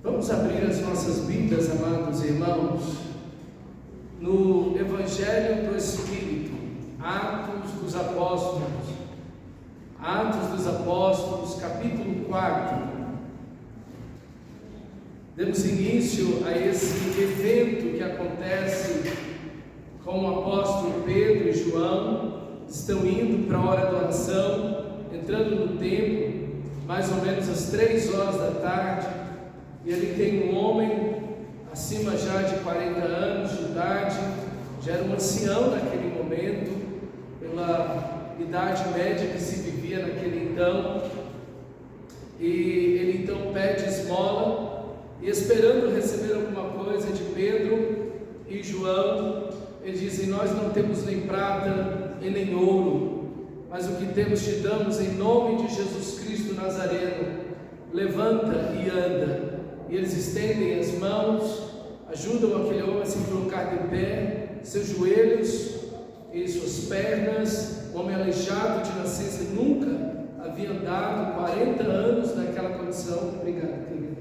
Vamos abrir as nossas Bíblias, amados irmãos, no Evangelho do Espírito, Atos dos Apóstolos, capítulo 4. Demos início a esse evento que acontece com o apóstolo Pedro e João. Estão indo para a hora da oração, entrando no templo, mais ou menos às 3 horas da tarde. E ali tem um homem, acima já de 40 anos de idade, já era um ancião naquele momento, pela idade média que se vivia naquele então, e ele então pede esmola, e esperando receber alguma coisa de Pedro e João, eles dizem: nós não temos nem prata e nem ouro, mas o que temos te damos em nome de Jesus Cristo Nazareno, levanta e anda. E eles estendem as mãos, ajudam aquele homem a se colocar de pé, seus joelhos e suas pernas. O homem aleijado de nascença, nunca havia andado, 40 anos naquela condição. Obrigado, querido.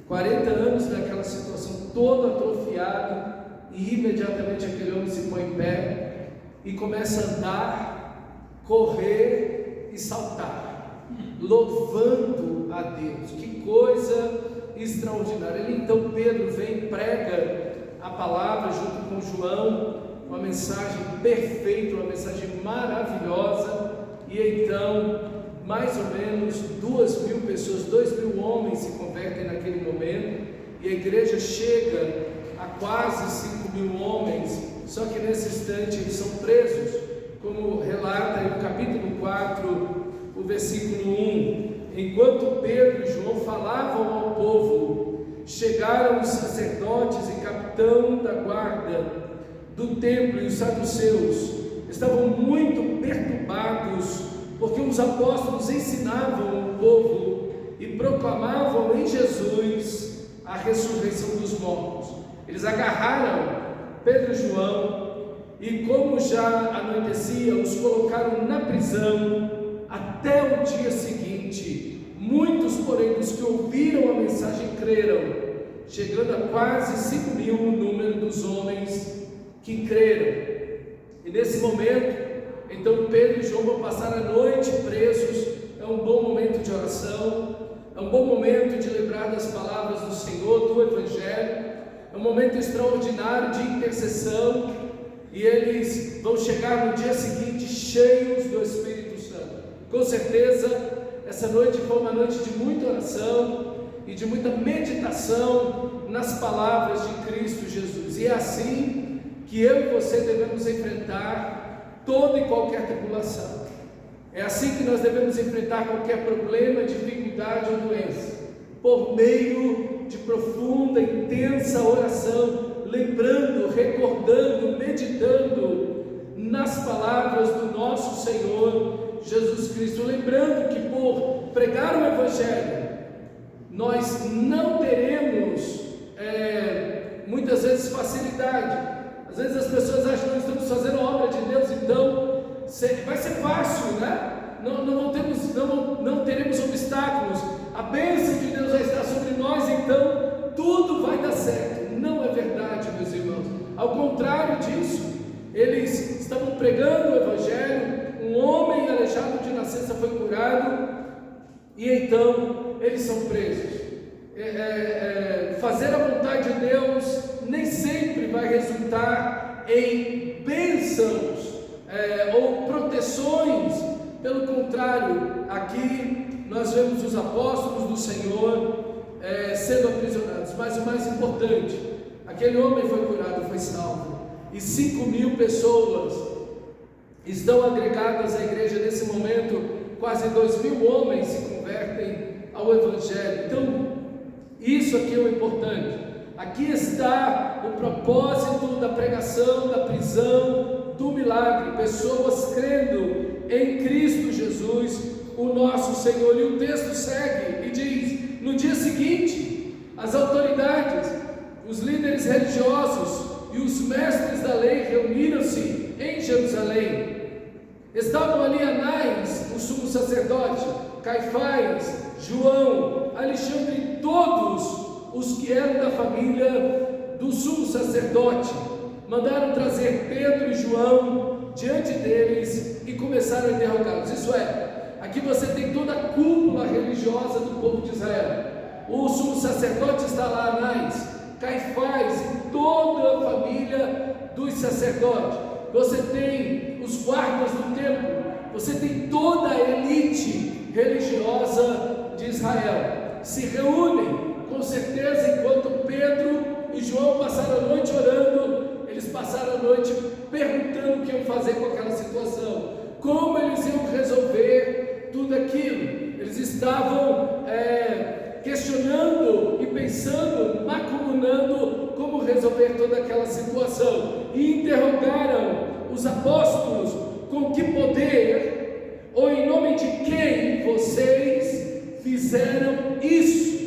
40 anos naquela situação, todo atrofiado, e imediatamente aquele homem se põe em pé e começa a andar, correr e saltar, louvando a Deus. Que coisa extraordinário. Então Pedro vem, prega a palavra junto com João, uma mensagem perfeita, uma mensagem maravilhosa, e então mais ou menos 2.000 pessoas, 2.000 homens se convertem naquele momento, e a igreja chega a quase 5.000 homens. Só que nesse instante eles são presos, como relata no capítulo 4, o versículo 1. Enquanto Pedro e João falavam ao povo, chegaram os sacerdotes e capitão da guarda do templo e os saduceus. Estavam muito perturbados, porque os apóstolos ensinavam o povo e proclamavam em Jesus a ressurreição dos mortos. Eles agarraram Pedro e João e, como já anoitecia, os colocaram na prisão até o dia seguinte. Muitos, porém, dos que ouviram a mensagem creram, chegando a quase 5.000 o número dos homens que creram. E nesse momento, então Pedro e João vão passar a noite presos. É um bom momento de oração, é um bom momento de lembrar das palavras do Senhor, do Evangelho, é um momento extraordinário de intercessão, e eles vão chegar no dia seguinte cheios do Espírito Santo. Com certeza, essa noite foi uma noite de muita oração e de muita meditação nas palavras de Cristo Jesus. E é assim que eu e você devemos enfrentar toda e qualquer tribulação. É assim que nós devemos enfrentar qualquer problema, dificuldade ou doença, por meio de profunda, intensa oração, lembrando, recordando, meditando nas palavras do nosso Senhor Jesus Cristo, lembrando que por pregar o Evangelho, nós não teremos muitas vezes facilidade. Às vezes as pessoas acham que nós estamos fazendo a obra de Deus, então vai ser fácil, né? Não teremos obstáculos, a bênção de Deus vai estar sobre nós, então tudo vai dar certo. Não é verdade, meus irmãos. Ao contrário disso, eles estavam pregando o Evangelho. Um homem aleijado de nascença foi curado, e então eles são presos. Fazer a vontade de Deus nem sempre vai resultar em bênçãos ou proteções. Pelo contrário, aqui nós vemos os apóstolos do Senhor sendo aprisionados. Mas o mais importante, aquele homem foi curado, foi salvo, e 5.000 pessoas estão agregadas à igreja nesse momento. Quase 2.000 homens se convertem ao Evangelho. Então, isso aqui é o importante. Aqui está o propósito da pregação, da prisão, do milagre. Pessoas crendo em Cristo Jesus, o nosso Senhor. E o texto segue e diz: no dia seguinte, as autoridades, os líderes religiosos e os mestres da lei reuniram-se em Jerusalém. Estavam ali Anás, o sumo sacerdote, Caifás, João, Alexandre e todos os que eram da família do sumo sacerdote mandaram trazer Pedro e João diante deles e começaram a interrogá-los. Isso é, aqui você tem toda a cúpula religiosa do povo de Israel. O sumo sacerdote está lá, Anás, Caifás e toda a família dos sacerdotes. Você tem os guardas do templo, você tem toda a elite religiosa de Israel. Se reúnem, com certeza, enquanto Pedro e João passaram a noite orando, eles passaram a noite perguntando o que iam fazer com aquela situação, como eles iam resolver tudo aquilo. Eles estavam questionando e pensando, macumunando como resolver toda aquela situação, e interrogaram os apóstolos: com que poder ou em nome de quem vocês fizeram isso?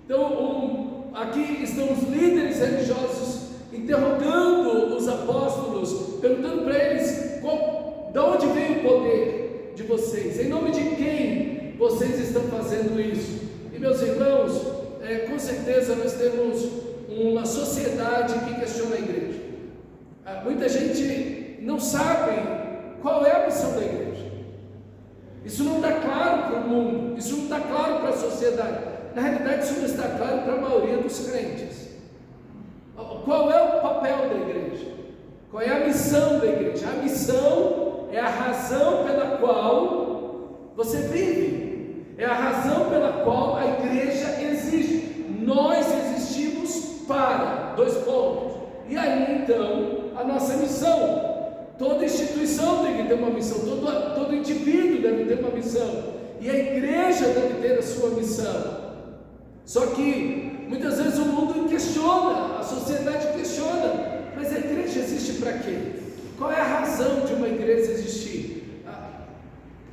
Então, aqui estão os líderes religiosos interrogando os apóstolos, perguntando para eles de onde veio o poder de vocês, em nome de quem vocês estão fazendo isso. E meus irmãos, com certeza nós temos uma sociedade que questiona a igreja. Muita gente não sabe qual é a missão da igreja. Isso não está claro para o mundo, isso não está claro para a sociedade. Na realidade, isso não está claro para a maioria dos crentes. Qual é o papel da igreja? Qual é a missão da igreja? A missão é a razão pela qual você vive, é a razão pela qual a igreja existe. Nós existimos para, 2 pontos, e aí então a nossa missão. Toda instituição tem que ter uma missão, todo indivíduo deve ter uma missão, e a igreja deve ter a sua missão. Só que muitas vezes o mundo questiona, a sociedade questiona, mas a igreja existe para quê? Qual é a razão de uma igreja existir?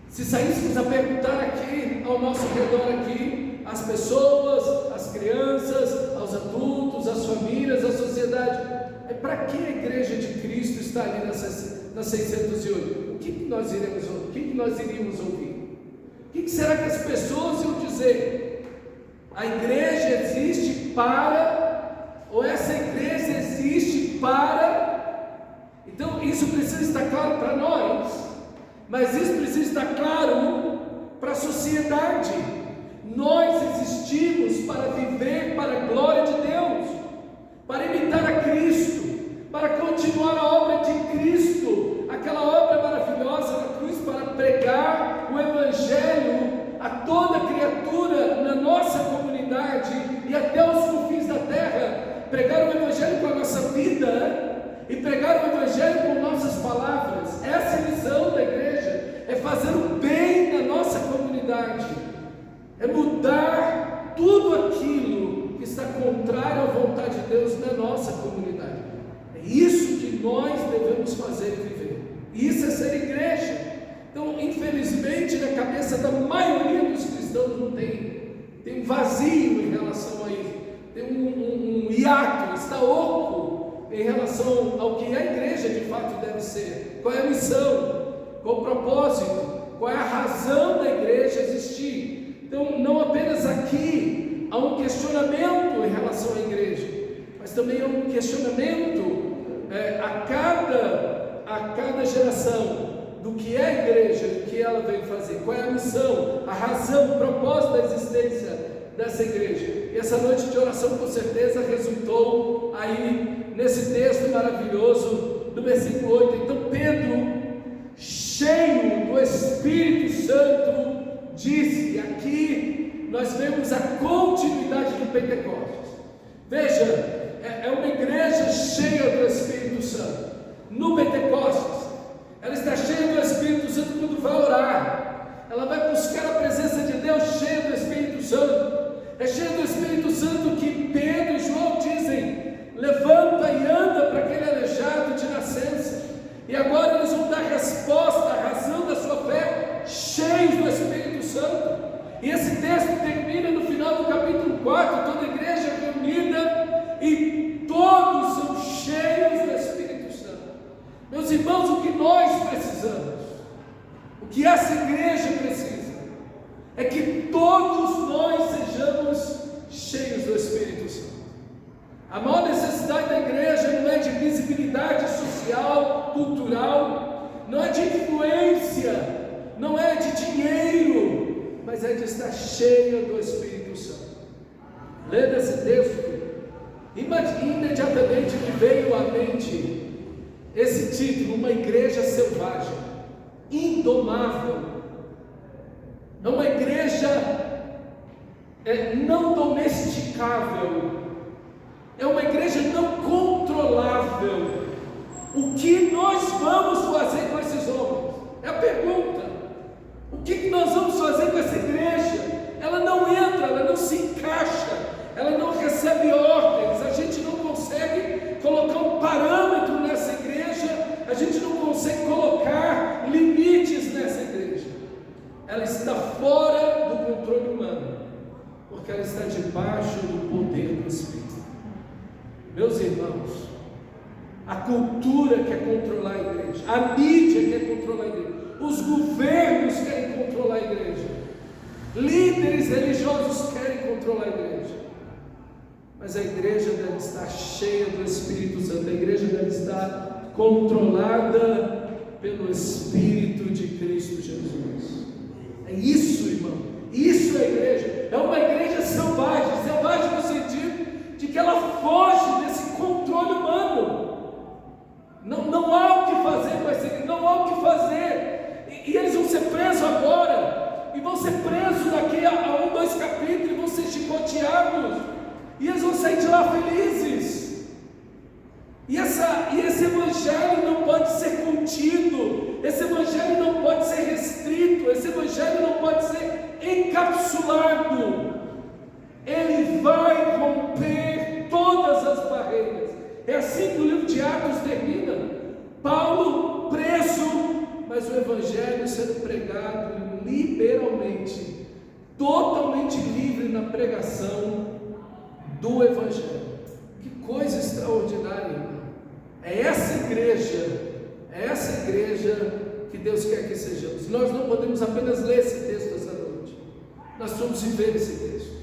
Se saíssemos a perguntar aqui, ao nosso redor aqui, às pessoas, às crianças, aos adultos, às famílias, à sociedade, para que a igreja de Cristo está ali na 608? O que nós iríamos ouvir? O que será que as pessoas iam dizer? A igreja existe para, ou essa igreja existe para? Então isso precisa estar claro para nós, mas isso precisa estar claro para a sociedade. Nós existimos para viver para a glória de Deus, para imitar a Cristo, para continuar a obra de Cristo, aquela obra maravilhosa na cruz, para pregar o Evangelho a toda criatura na nossa comunidade e até os confins da terra. Pregar o Evangelho com a nossa vida e pregar o Evangelho com nossas palavras. Essa é a missão da igreja, é fazer o bem na nossa comunidade, é mudar tudo aquilo que está contrário à vontade de Deus na nossa comunidade. É isso que nós devemos fazer e viver. Isso é ser igreja. Então, infelizmente, na cabeça da maioria dos cristãos não tem um vazio em relação a isso, tem um hiato, está oco em relação ao que a igreja de fato deve ser. Qual é a missão? Qual o propósito? Qual é a razão da igreja existir? Então, não apenas aqui há um questionamento em relação à igreja, mas também há um questionamento a cada geração do que é a igreja, do que ela veio fazer, qual é a missão, a razão, o propósito da existência dessa igreja. E essa noite de oração com certeza resultou aí nesse texto maravilhoso do versículo 8. Então Pedro, cheio do Espírito Santo, disse, e aqui nós vemos a continuidade do Pentecostes. Veja, é uma igreja cheia do Espírito Santo. No Pentecostes, ela está cheia do Espírito Santo quando vai orar. Ela vai buscar a presença de Deus, cheia do Espírito Santo. É cheia do Espírito Santo que Pedro e João dizem: levanta e anda para aquele aleijado de nascença. E agora eles vão dar resposta à razão da sua fé, cheios do Espírito Santo. E esse texto termina no final do capítulo 4, toda a igreja reunida e todos são cheios do Espírito Santo. Meus irmãos, o que nós precisamos, o que essa igreja precisa, é que todos nós sejamos cheios do Espírito Santo. A maior necessidade da igreja não é de visibilidade social, cultural, não é de influência, não é de dinheiro, mas é de estar cheia do Espírito Santo. Lendo esse texto, imediatamente me veio à mente esse título: uma igreja selvagem, indomável. É uma igreja não domesticável, é uma igreja não controlável. O que nós vamos fazer com esses homens? É a pergunta. O que nós vamos fazer com essa igreja? Ela não entra, ela não se encaixa, ela não recebe ordens, a gente não consegue colocar um parâmetro nessa igreja, a gente não consegue colocar limites nessa igreja. Ela está fora do controle humano, porque ela está debaixo do poder do Espírito. Meus irmãos, a cultura quer controlar a igreja, a mídia quer controlar a igreja, os governos querem controlar a igreja, líderes religiosos querem controlar a igreja, mas a igreja deve estar cheia do Espírito Santo, a igreja deve estar controlada pelo Espírito de Cristo Jesus. É isso, irmão, isso é a igreja. É uma igreja selvagem, selvagem no sentido de que ela foge desse controle humano. Não há o que fazer com essa igreja, não há o que fazer, e eles vão ser presos agora, e vão ser presos daqui a 1, 2 capítulos, e vão ser chicoteados, e eles vão sair de lá felizes. E esse evangelho não pode ser contido, esse evangelho não pode ser restrito, esse evangelho não pode ser encapsulado. Ele vai romper todas as barreiras. É assim que o livro de Atos termina. Paulo preso, mas o evangelho sendo pregado liberalmente, totalmente livre na pregação do evangelho. Que coisa extraordinária, irmão. É essa igreja que Deus quer que sejamos. Nós não podemos apenas ler esse texto essa noite, nós precisamos viver esse texto.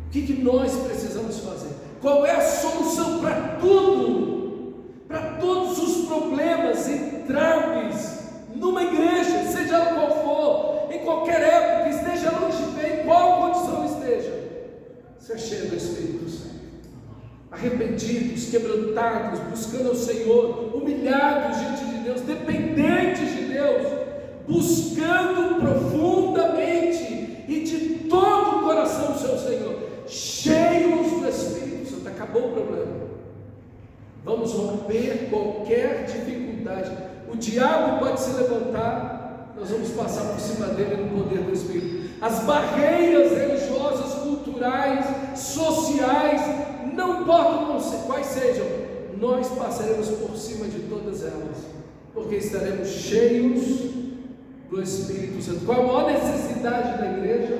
O que nós precisamos fazer? Qual é a solução para tudo? Para todos os problemas e traves numa igreja, seja ela qual for, em qualquer época, esteja longe de em qual condição esteja, ser cheio do Espírito Santo, arrependidos, quebrantados, buscando ao Senhor, humilhados diante de Deus, dependentes de Deus, buscando profundamente e de todo o coração o seu Senhor, cheios do Espírito Santo. Acabou o problema. Vamos romper qualquer dificuldade. O diabo pode se levantar, nós vamos passar por cima dele no poder do Espírito. As barreiras religiosas, culturais, sociais, não importam quais sejam, nós passaremos por cima de todas elas, porque estaremos cheios do Espírito Santo. Qual a maior necessidade da igreja?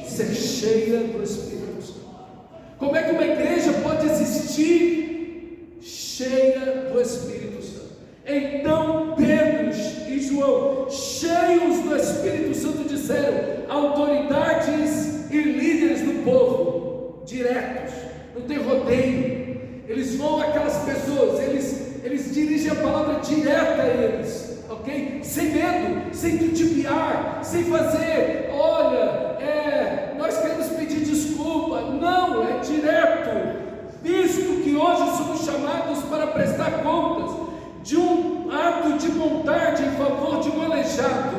Ser cheia do Espírito Santo. Como é que uma igreja pode existir cheia do Espírito Santo? Então Pedro e João, cheios do Espírito Santo, disseram: autoridades e líderes do povo, diretos, não tem rodeio, eles vão àquelas pessoas, eles dirigem a palavra direta a eles, ok? Sem medo, sem titubear, sem fazer, olha, nós queremos pedir desculpa, não, é direto, visto que hoje somos chamados para prestar contas de um ato de bondade em favor de um aleijado,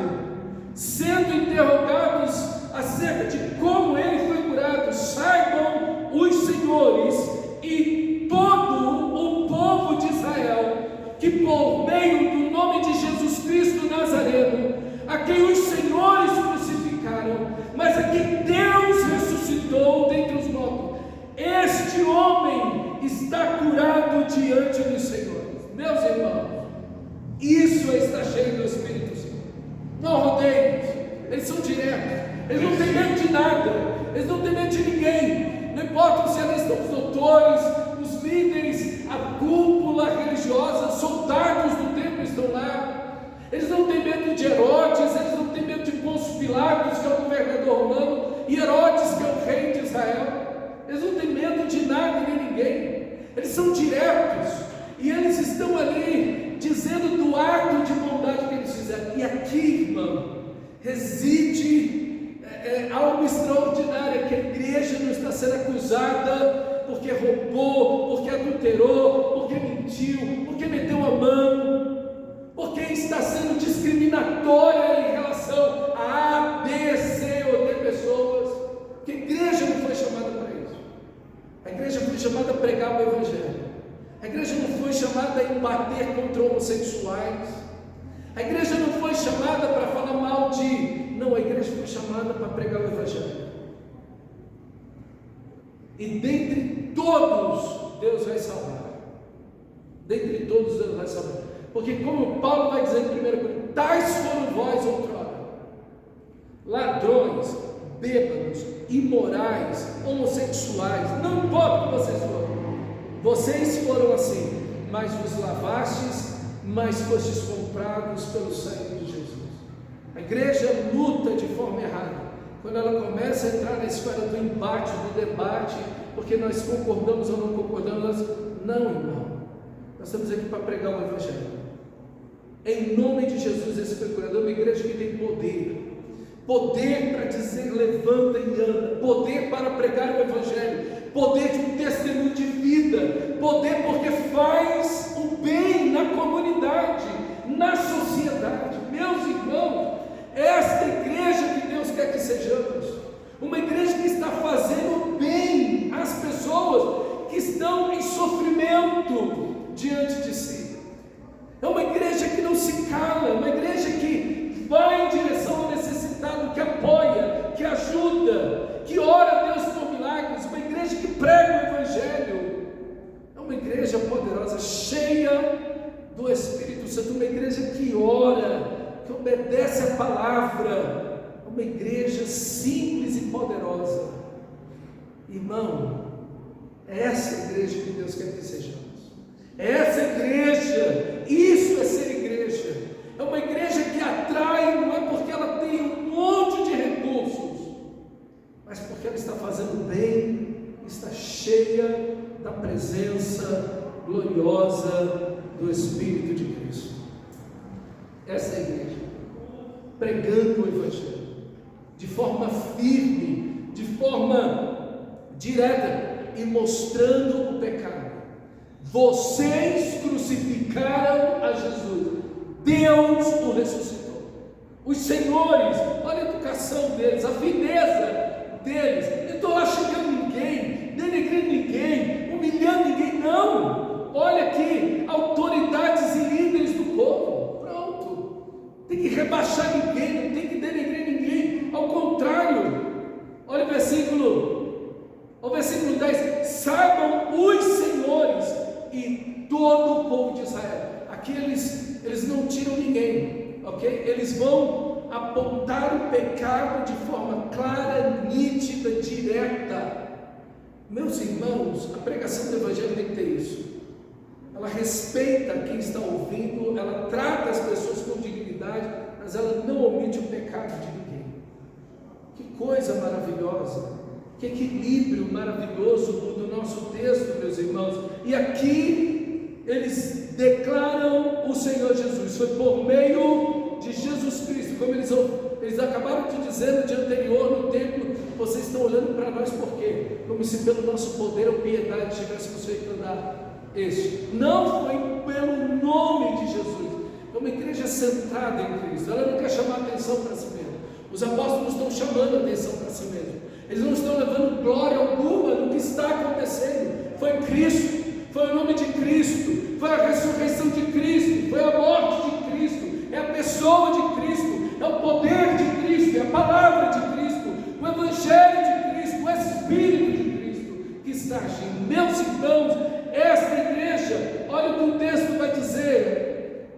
sendo interrogados acerca de como ele foi curado. Saibam os senhores e todo o povo de Israel que por meio do nome de Jesus Cristo Nazareno, a quem os senhores crucificaram, mas a quem Deus ressuscitou dentre os mortos, este homem está curado diante dos senhores. Meus irmãos, isso é estar cheio do Espírito Santo. Não rodeios, eles são diretos, eles não têm medo de nada, eles não têm medo de ninguém, não importa se ali estão os doutores, os líderes, a cúpula religiosa, soldados do templo estão lá, eles não têm medo de Herodes, eles não têm medo de Pôncio Pilatos, que é o governador romano, e Herodes, que é o rei de Israel, eles não têm medo de nada nem ninguém, eles são diretos, e eles estão ali dizendo do ato de bondade que eles fizeram. E aqui, irmão, reside algo extraordinário, que a igreja não está sendo acusada porque roubou, porque adulterou, porque mentiu, porque meteu a mão, porque está sendo discriminatória em relação a A, B, C ou D pessoas. Porque a igreja não foi chamada para isso. A igreja foi chamada a pregar o Evangelho. A igreja não foi chamada a embater contra homossexuais. A igreja não foi chamada para falar mal de... Não, a igreja foi chamada para pregar o Evangelho. E dentre todos, Deus vai salvar. Dentre todos, Deus vai salvar. Porque como Paulo vai dizer em 1 Coríntios, tais foram vós outrora, ladrões, bêbados, imorais, homossexuais, não importa o que vocês foram. Vocês foram assim, mas vos lavastes, mas fostes comprados pelo sangue de Jesus. A igreja luta de forma errada quando ela começa a entrar na esfera do embate, do debate, porque nós concordamos ou não concordamos. Não, irmão, nós estamos aqui para pregar o Evangelho. Em nome de Jesus, esse procurador é uma igreja que tem poder para dizer levanta e anda, poder para pregar o Evangelho, poder de um testemunho de vida, poder porque faz o bem na comunidade, na sociedade. Meus irmãos, esta igreja que Deus quer que sejamos, uma igreja que está fazendo bem às pessoas que estão em sofrimento diante de si. É uma igreja que não se cala, uma igreja que vai em direção ao necessitado, que apoia, que ajuda, que ora a Deus por milagres, uma igreja que prega o Evangelho. É uma igreja poderosa, cheia do Espírito Santo, uma igreja que ora, que obedece a palavra, uma igreja simples e poderosa. Irmão, é essa igreja que Deus quer que sejamos. É essa igreja, isso é ser igreja. É uma igreja que atrai, não é porque ela tem um monte de recursos, mas porque ela está fazendo bem, está cheia da presença gloriosa do Espírito de Cristo. Essa é a igreja, pregando o Evangelho, de forma firme, de forma direta e mostrando o pecado. Vocês crucificaram a Jesus, Deus o ressuscitou. Os senhores, olha a educação deles, a fineza deles. Eu estou lá xingando ninguém, denegrindo ninguém, humilhando ninguém, não. Olha aqui, autoridades e líderes do povo. Pronto, tem que rebaixar ninguém, não tem que denegrir ninguém. Ao contrário, olha o versículo 10: saibam os senhores e todo o povo de Israel. Aqui eles não tiram ninguém, ok? Eles vão apontar o pecado de forma clara, nítida, direta. Meus irmãos, a pregação do Evangelho tem que ter isso. Ela respeita quem está ouvindo, ela trata as pessoas com dignidade, mas ela não omite o pecado de ninguém. Que coisa maravilhosa! Que equilíbrio maravilhoso do nosso texto, meus irmãos. E aqui eles declaram o Senhor Jesus. Foi por meio de Jesus Cristo, como eles acabaram de dizer no dia anterior no templo. Vocês estão olhando para nós por quê? Como se pelo nosso poder ou piedade tivéssemos feito andar este. Não foi pelo nome de Jesus. É uma igreja centrada em Cristo. Ela não quer chamar atenção para si mesma. Os apóstolos estão chamando atenção para si mesmos. Eles não estão levando glória alguma no que está acontecendo. Foi Cristo, foi o nome de Cristo, foi a ressurreição de Cristo, foi a morte de Cristo, é a pessoa de Cristo, é o poder de Cristo, é a palavra de Cristo, o Evangelho de Cristo, o Espírito de Cristo que está agindo. Meus irmãos, esta igreja, olha o que o texto vai dizer: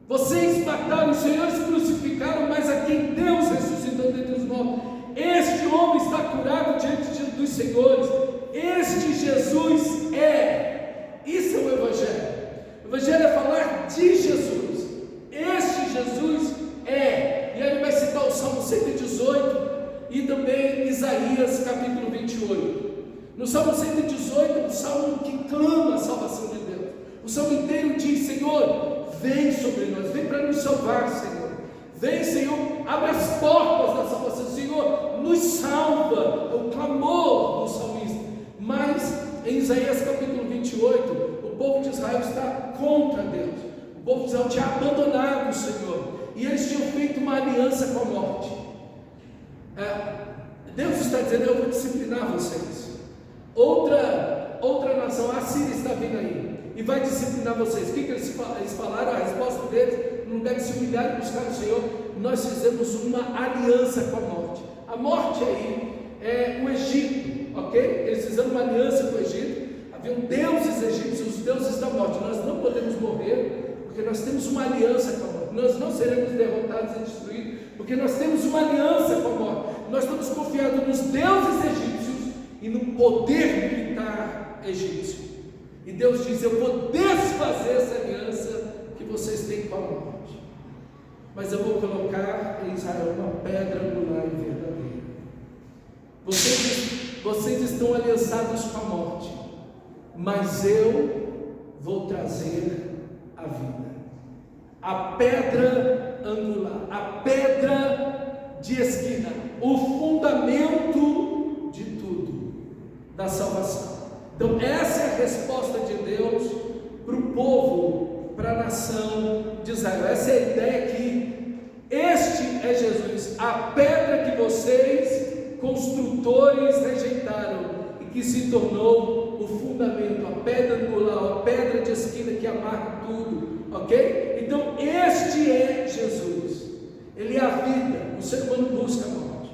vocês mataram, os senhores crucificaram, mas a quem Deus ressuscitou dentre os mortos, este homem está curado diante dos senhores. Este Jesus é. Isso é o Evangelho. O Evangelho é falar de Jesus. Este Jesus é. E aí ele vai citar o Salmo 118 e também Isaías capítulo 28. No Salmo Salmo 118 é um salmo que clama a salvação de Deus. O salmo inteiro diz: Senhor, vem sobre nós, vem para nos salvar, Senhor. Vem, Senhor, abre as portas da salvação, Senhor, nos salva. É o clamor do salmista. Mas em Isaías capítulo 28, o povo de Israel está contra Deus. O povo de Israel tinha abandonado o Senhor, e eles tinham feito uma aliança com a morte. Deus está dizendo: eu vou disciplinar vocês. Outra nação, a Síria, está vindo aí e vai disciplinar vocês. O que eles falaram? A resposta deles, no lugar de se humilhar e buscar o Senhor: nós fizemos uma aliança com a morte. A morte aí é o Egito, ok? Eles fizeram uma aliança com o Egito. Haviam deuses egípcios, os deuses da morte. Nós não podemos morrer, porque nós temos uma aliança com a morte. Nós não seremos derrotados e destruídos, porque nós temos uma aliança com a morte. Nós estamos confiados nos deuses egípcios e no poder militar egípcio. E Deus diz: eu vou desfazer essa aliança que vocês têm com a morte, mas eu vou colocar em Israel uma pedra angular e verdadeira. Vocês estão aliançados com a morte, mas eu vou trazer a vida. A pedra angular, a pedra de esquina, o fundamento de tudo, da salvação. Então essa é a resposta de Deus para o povo, para a nação de Israel. Essa é a ideia que este é Jesus, a pedra que vocês, construtores, rejeitaram e que se tornou o fundamento, a pedra angular, a pedra de esquina que amarra tudo, ok? Então este é Jesus. Ele é a vida. O ser humano busca a morte,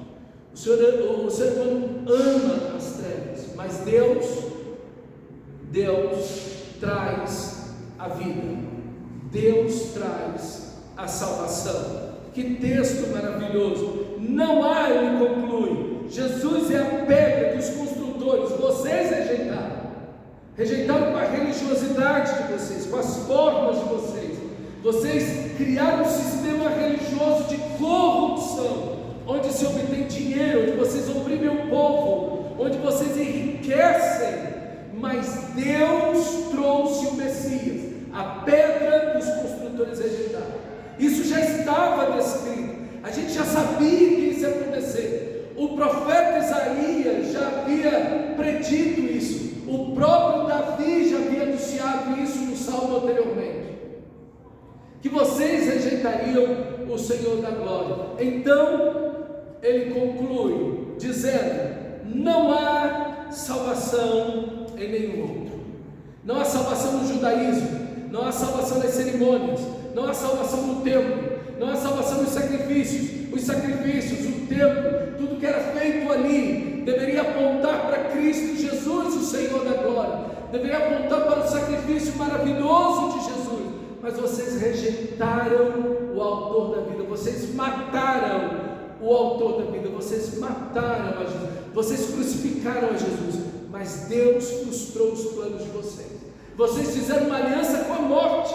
o ser humano ama as trevas, mas Deus traz a vida, Deus traz a salvação. Que texto maravilhoso! Não há, ele conclui, Jesus é a pedra que os construtores, vocês rejeitaram com a religiosidade de vocês, com as formas de vocês criaram um sistema religioso de corrupção, onde se obtém dinheiro, onde vocês oprimem o povo, onde vocês enriquecem. Mas Deus trouxe o Messias, a pedra que os construtores rejeitaram. Isso já estava descrito, a gente já sabia que isso ia acontecer. O profeta Isaías já havia predito isso, o próprio Davi já havia anunciado isso no salmo anteriormente, que vocês rejeitariam o Senhor da glória. Então ele conclui dizendo: não há salvação em nenhum outro. Não há salvação no judaísmo, não há salvação nas cerimônias, não há salvação no templo, não há salvação nos sacrifícios. Os sacrifícios, o templo, tudo que era feito ali deveria apontar para Cristo Jesus, o Senhor da glória, deveria apontar para o sacrifício maravilhoso de Jesus. Mas vocês rejeitaram o autor da vida, vocês mataram o autor da vida, vocês mataram a Jesus, vocês crucificaram a Jesus. Mas Deus frustrou os planos de vocês. Vocês fizeram uma aliança com a morte,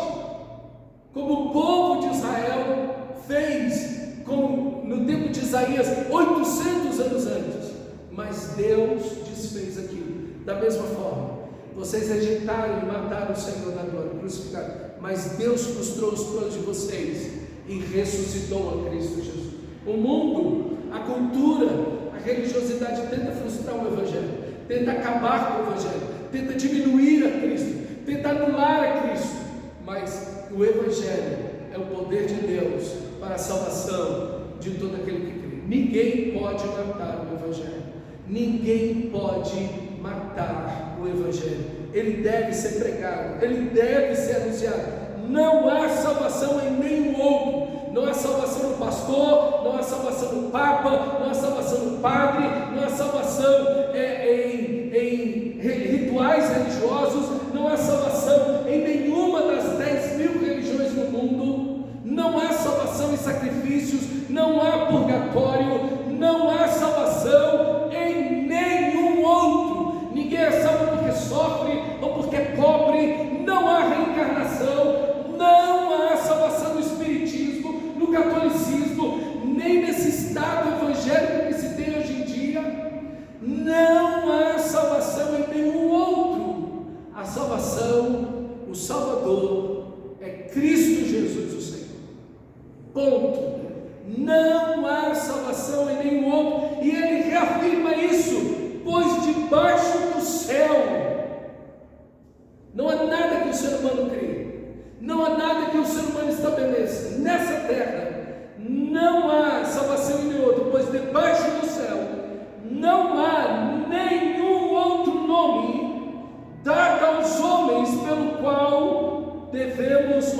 como o povo de Israel fez, como no tempo de Isaías, 800 anos antes. Mas Deus desfez aquilo. Da mesma forma, vocês rejeitaram e mataram o Senhor da glória, crucificaram. Mas Deus frustrou os planos de vocês e ressuscitou a Cristo Jesus. O mundo, a cultura, a religiosidade tenta frustrar o Evangelho, tenta acabar com o Evangelho, tenta diminuir a Cristo, tenta anular a Cristo. Mas o Evangelho é o poder de Deus para a salvação de todo aquele que crê. Ninguém pode matar o Evangelho, ninguém pode matar o Evangelho. Ele deve ser pregado, ele deve ser anunciado. Não há salvação em nenhum outro. Não há salvação no pastor, não há salvação no papa, não há salvação no padre, não há salvação em rituais religiosos, não há salvação em nenhuma das 10.000 religiões no mundo, não há salvação em sacrifícios, não há purgatório, não há salvação em nenhum outro. Ninguém é salvo porque sofre ou porque é pobre, não há reencarnação, não há salvação no espiritismo, no catolicismo, nem nesse estado evangélico que se tem hoje em dia. Não há salvação em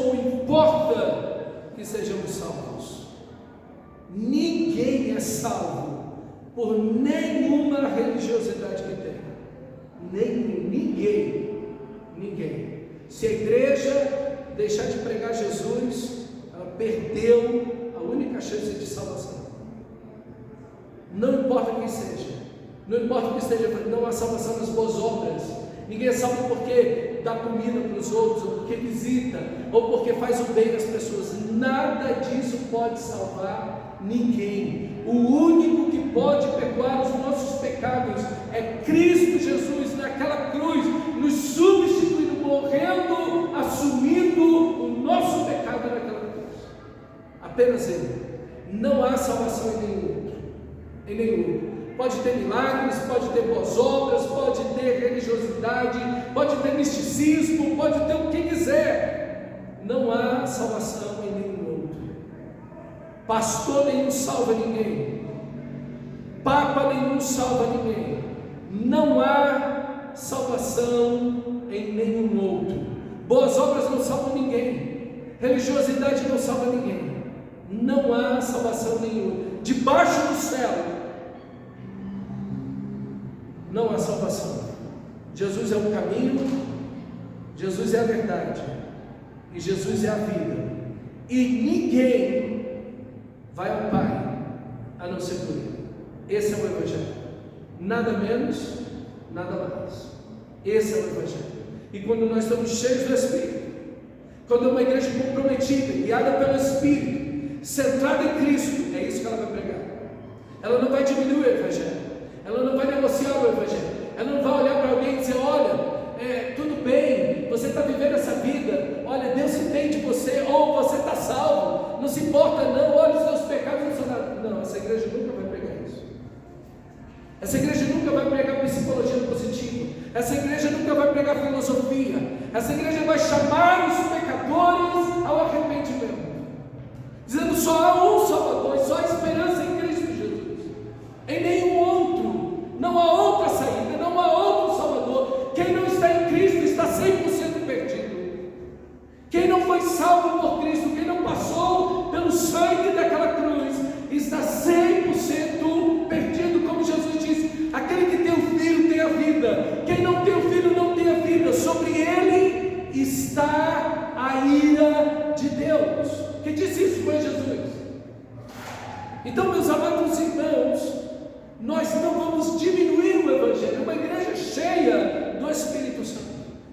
ou importa que sejamos salvos. Ninguém é salvo por nenhuma religiosidade que tenha. Ninguém. Se a igreja deixar de pregar Jesus, ela perdeu a única chance de salvação. Não importa quem seja, não importa o que esteja, não há salvação nas boas obras. Ninguém é salvo porque dá comida para os outros, ou porque visita, ou porque faz o bem às pessoas. Nada disso pode salvar ninguém. O único que pode perdoar os nossos pecados é Cristo Jesus naquela cruz, nos substituindo, morrendo, assumindo o nosso pecado naquela cruz. Apenas Ele. Não há salvação em nenhum outro. Em nenhum outro. Pode ter milagres, pode ter boas obras, pode ter religiosidade, pode ter misticismo, pode ter o que quiser. Não há salvação em nenhum outro. Pastor nenhum salva ninguém. Papa nenhum salva ninguém. Não há salvação em nenhum outro. Boas obras não salvam ninguém. Religiosidade não salva ninguém. Não há salvação nenhuma. Debaixo do céu não há salvação. Jesus é o caminho, Jesus é a verdade, e Jesus é a vida. E ninguém vai ao Pai a não ser por Ele. Esse é o Evangelho. Nada menos, nada mais. Esse é o Evangelho. E quando nós estamos cheios do Espírito, quando é uma igreja comprometida, guiada pelo Espírito, centrada em Cristo, é isso que ela vai pregar. Ela não vai diminuir o Evangelho. Ela não vai negociar o Evangelho. Ela não vai olhar para alguém e dizer: olha, tudo bem, você está vivendo essa vida, olha, Deus entende você, ou você está salvo, não se importa não, olha os seus pecados, não são nada. Não, essa igreja nunca vai pregar isso. Essa igreja nunca vai pregar psicologia positiva. Essa igreja nunca vai pregar filosofia. Essa igreja vai chamar os pecadores ao arrependimento, dizendo: só há um Salvador, só há esperança em Cristo Jesus, em nenhum outro. Não há outra saída, não há outro Salvador. Quem não está em Cristo está 100% perdido. Quem não foi salvo por Cristo, quem não passou pelo sangue daquela cruz, está 100% perdido. Como Jesus disse: aquele que tem o Filho tem a vida, quem não tem o Filho não tem a vida. Sobre ele está a ira de Deus. Quem disse isso foi Jesus. Então, meus amados irmãos, nós não vamos diminuir o Evangelho. Uma igreja cheia do Espírito Santo,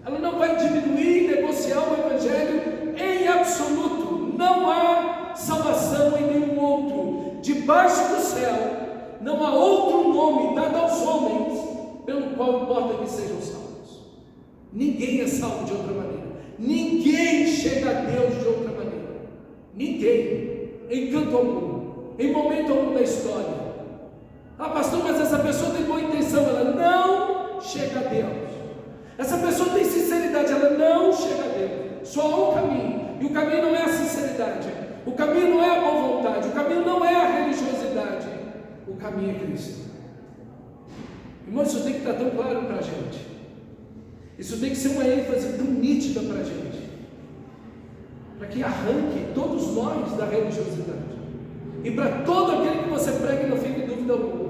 ela não vai diminuir e negociar o Evangelho em absoluto. Não há salvação em nenhum outro. Debaixo do céu não há outro nome dado aos homens pelo qual importa que sejam salvos. Ninguém é salvo de outra maneira. Ninguém chega a Deus de outra maneira. Ninguém, em canto algum, em momento algum da história. Ah, pastor, mas essa pessoa tem boa intenção, ela não chega a Deus. Essa pessoa tem sinceridade, ela não chega a Deus. Só há um caminho, e o caminho não é a sinceridade, o caminho não é a boa vontade, o caminho não é a religiosidade, o caminho é Cristo. Irmão, isso tem que estar tão claro para a gente. Isso tem que ser uma ênfase tão nítida para a gente, para que arranque todos nós da religiosidade. E para todo aquele que você pregue, não fique dúvida alguma.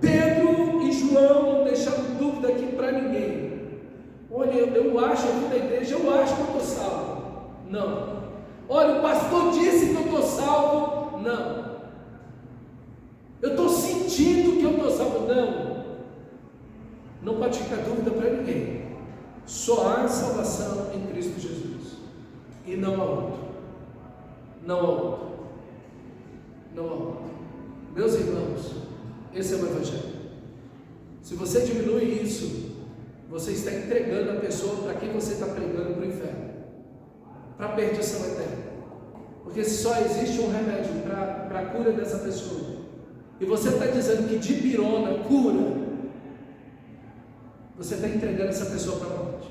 Pedro e João não deixaram dúvida aqui para ninguém. Olha, eu acho aqui na igreja, eu acho que eu estou salvo. Não. Olha, o pastor disse que eu estou salvo. Não. Eu estou sentindo que eu estou salvo. Não. Não pode ficar dúvida para ninguém. Só há salvação em Cristo Jesus. E não há outro. Não há outro. Não há outro. Meus irmãos, esse é o Evangelho. Se você diminui isso, você está entregando a pessoa para quem você está pregando para o inferno, para a perdição eterna. Porque só existe um remédio para a cura dessa pessoa, e você está dizendo que de pirona cura, você está entregando essa pessoa para a morte.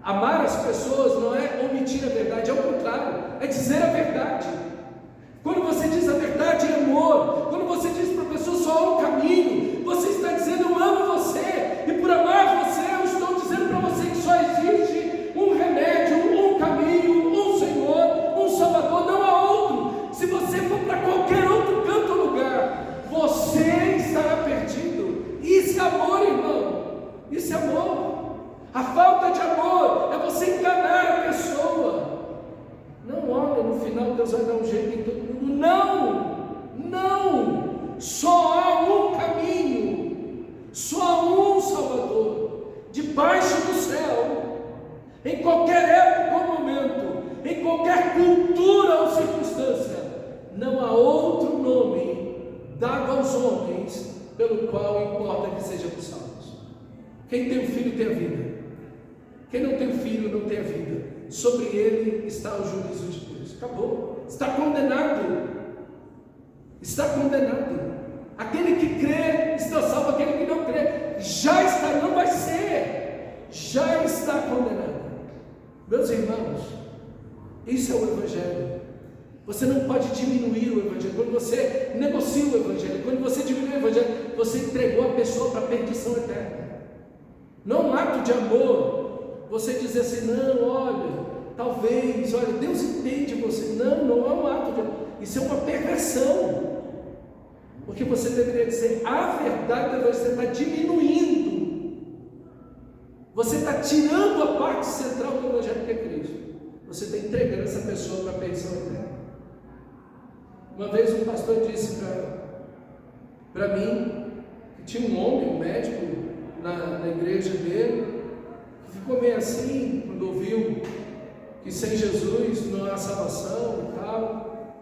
Amar as pessoas não é omitir a verdade, é o contrário, é dizer a verdade. Quando você diz a verdade é amor. Quando você diz para a pessoa só há um caminho, você está dizendo: eu amo você, e por amar você eu estou dizendo para você que só existe um remédio, um caminho, um Senhor. debaixo do céu, em qualquer época ou momento, em qualquer cultura ou circunstância, não há outro nome dado aos homens pelo qual importa que sejamos salvos. Quem tem um filho tem a vida. Quem não tem um filho não tem a vida. Sobre ele está o juízo de Deus. Acabou. Está condenado. Está condenado. Aquele que crê está salvo, aquele que não crê já está, não vai ser, já está condenado. Meus irmãos, isso é o Evangelho. Você não pode diminuir o Evangelho. Quando você negocia o Evangelho, quando você diminui o Evangelho, você entregou a pessoa para a perdição eterna. Não é um ato de amor você dizer assim, não, olha, talvez, olha, Deus entende você. Não, não é um ato de amor. Isso é uma perversão. Porque você deveria dizer a verdade, você está diminuindo. Você está tirando a parte central do Evangelho que é Cristo. Você está entregando essa pessoa para a perdição eterna. Uma vez um pastor disse para mim que tinha um homem, um médico, na igreja dele, que ficou meio assim quando ouviu que sem Jesus não há salvação e tal.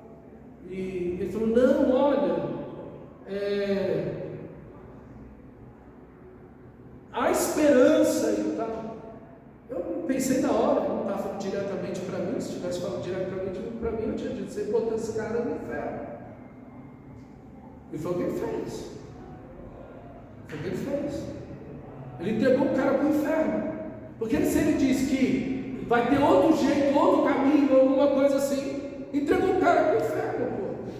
E ele falou, não, olha, há esperança e tal. Eu pensei na hora, não estava falando diretamente para mim. Se tivesse falado diretamente para mim, eu tinha dito, você botou esse cara no inferno. E foi o que ele fez. Foi o que ele fez. Ele entregou o cara para o inferno. Porque se ele diz que vai ter outro jeito, outro caminho, alguma coisa assim, entregou o cara para o inferno, pô.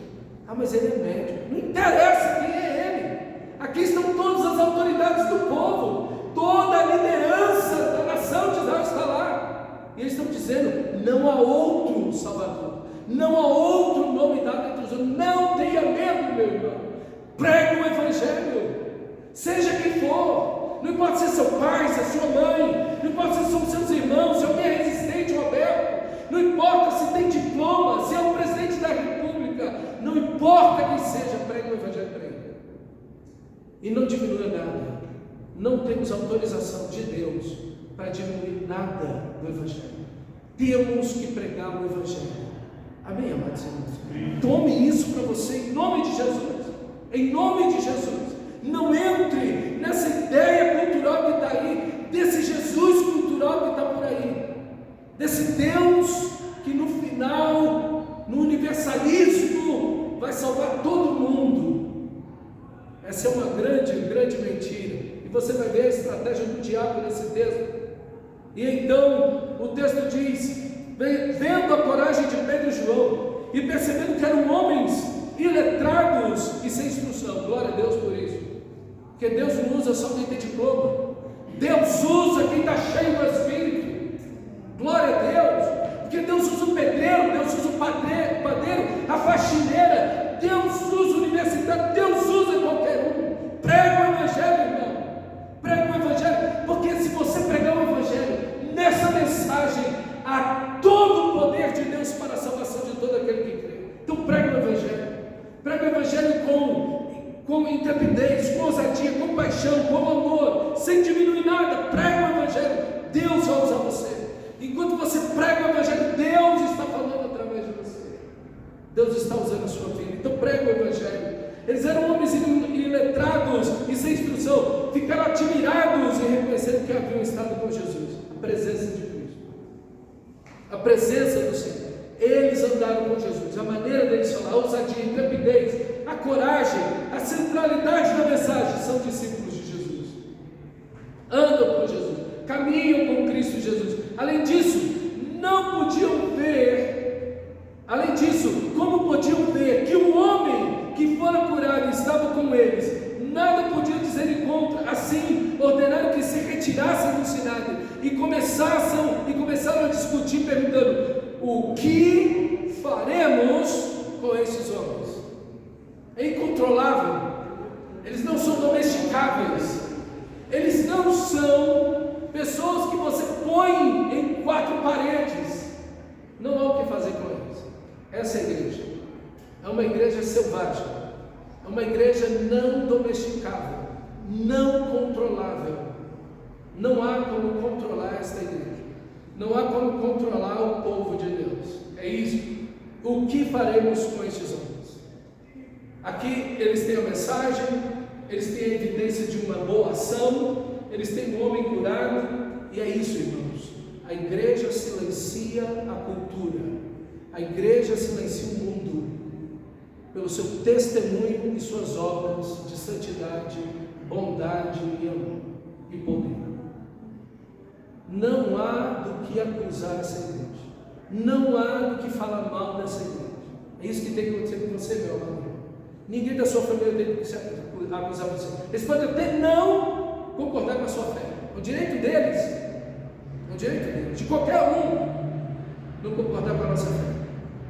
Ah, mas ele é médico. Não interessa quem é ele. Aqui estão todas as autoridades do povo, toda a liderança da nação de Israel está lá. E eles estão dizendo, não há outro Salvador, não há outro nome dado entre os homens. Não tenha medo, meu irmão. Pregue o Evangelho, seja quem for. Não importa se é seu pai, se é sua mãe, não importa se são seus irmãos, se alguém é resistente ou aberto, não importa se tem diploma, se é o presidente da República, não importa quem seja, pregue o Evangelho para ele. E não diminua nada. Não temos autorização de Deus para diminuir nada do Evangelho. Temos que pregar o Evangelho. Amém, amados irmãos? Tome isso para você em nome de Jesus. Em nome de Jesus. Não entre nessa ideia cultural que está aí, desse Jesus cultural que está por aí, desse Deus que no final, no universalismo, vai salvar todo mundo. Essa é uma grande, grande mentira. E você vai ver a estratégia do diabo nesse texto. E então o texto diz, vendo a coragem de Pedro e João, e percebendo que eram homens iletrados e sem instrução. Glória a Deus por isso. Porque Deus não usa só quem tem diploma. Deus usa quem está cheio do Espírito. Glória a Deus. Porque Deus usa o pedreiro, Deus usa o padeiro, a faxineira, Deus usa o universitário, Deus usa qualquer um. Prega o Evangelho, irmão. Prega o Evangelho. Porque se você pregar o Evangelho, nessa mensagem há todo o poder de Deus para a salvação de todo aquele que crê. Então prega o Evangelho. Prega o Evangelho com intrepidez, com ousadia, com paixão, com amor, sem diminuir nada. Prega o Evangelho, Deus vai usar você. Enquanto você prega o Evangelho, Deus está falando através de você. Deus está usando a sua vida. Então prega o Evangelho. Eles eram homens iletrados e sem instrução, ficaram admirados e reconheceram que haviam estado com Jesus. A presença de Cristo, a presença do Senhor. Eles andaram com Jesus, a maneira deles falar, a ousadia, a intrepidez, a coragem, a centralidade da mensagem, são discípulos de Jesus. Andam com Jesus, caminham com Cristo Jesus. Além disso, não podiam ver, além disso, como podiam ver que o homem que fora curado estava com eles, nada podia dizer em contra. Assim, ordenaram que se retirassem do Sinágogo e começaram a discutir, perguntando: o que faremos com esses homens? É incontrolável. Eles não são domesticáveis. Eles não são pessoas que você põe em quatro paredes. Não há o que fazer com eles. Essa é a igreja. É uma igreja selvagem. É uma igreja não domesticável, não controlável. Não há como controlar esta igreja. Não há como controlar o povo de Deus. É isso. O que faremos com estes homens? Aqui eles têm a mensagem, eles têm a evidência de uma boa ação, eles têm um homem curado, e é isso, irmãos. A igreja silencia a cultura, a igreja silencia o mundo, pelo seu testemunho e suas obras de santidade, bondade e amor e poder. Não há do que acusar essa igreja, não há do que falar mal dessa igreja. É isso que tem que acontecer com você, meu amado. Ninguém da sua família tem que acusar você. Eles podem até não concordar com a sua fé, é o direito deles, é o direito deles, de qualquer um, não concordar com a nossa fé,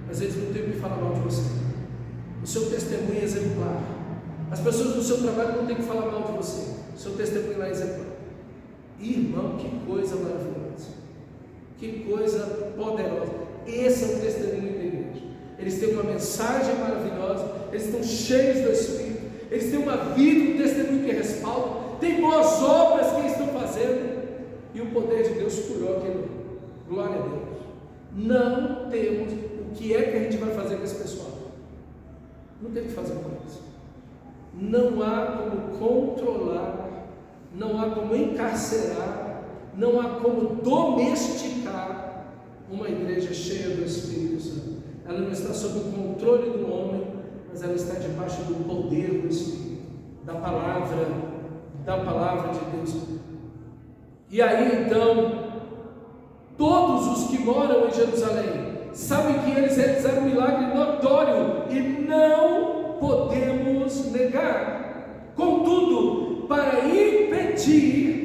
mas eles não têm que falar mal de você. O seu testemunho é exemplar. As pessoas do seu trabalho não têm que falar mal de você, o seu testemunho lá é exemplar. Irmão, que coisa maravilhosa, que coisa poderosa. Esse é o testemunho da igreja. Eles têm uma mensagem maravilhosa, eles estão cheios do Espírito, eles têm uma vida, um testemunho que respalda, tem boas obras que eles estão fazendo, e o poder de Deus curou aquele homem. Glória a Deus. Não temos o que é que a gente vai fazer com esse pessoal. Não tem o que fazer com eles. Não há como controlar, não há como encarcerar, não há como domesticar uma igreja cheia do Espírito Santo. Ela não está sob o controle do homem, mas ela está debaixo do poder do Espírito, da palavra de Deus. E aí então, todos os que moram em Jerusalém sabem que eles realizaram um milagre notório e não podemos negar. Contudo, para impedir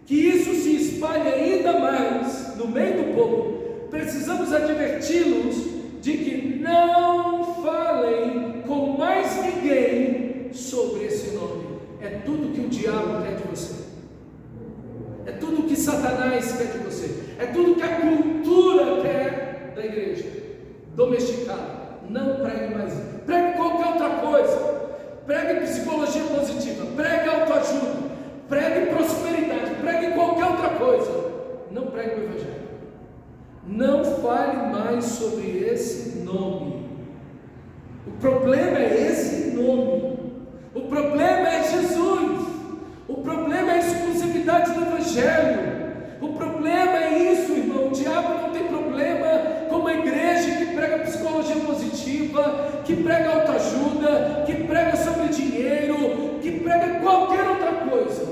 que isso se espalhe ainda mais no meio do povo, precisamos adverti-los de que não falem com mais ninguém sobre esse nome. É tudo que o diabo quer de você, é tudo que Satanás quer de você, é tudo que a cultura quer da igreja, domesticada. Não pregue mais, pregue qualquer outra coisa, pregue psicologia positiva, pregue autoajuda, pregue prosperidade, pregue qualquer outra coisa, não pregue o Evangelho. Não fale mais sobre esse nome. O problema é esse nome, o problema é Jesus, o problema é a exclusividade do Evangelho, o problema é isso, irmão. O diabo não tem problema com uma igreja que prega psicologia positiva, que prega autoajuda, que prega sobre dinheiro, que prega qualquer outra coisa.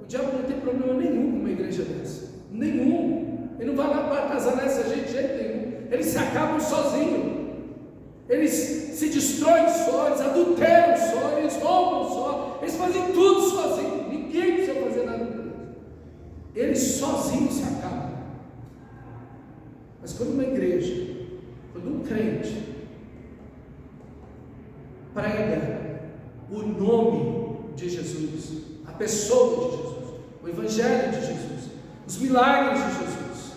O diabo não tem problema nenhum com uma igreja dessa, nenhum. Ele não vai lá para casar nessa gente de jeito nenhum. Eles se acabam sozinhos, eles se destroem só, eles adulteram só, eles roubam só, eles fazem tudo sozinhos. Ninguém precisa fazer nada com eles. Eles sozinhos se acabam. Mas quando uma igreja, quando um crente prega o nome de Jesus, a pessoa de Jesus, o Evangelho de Jesus, os milagres de Jesus,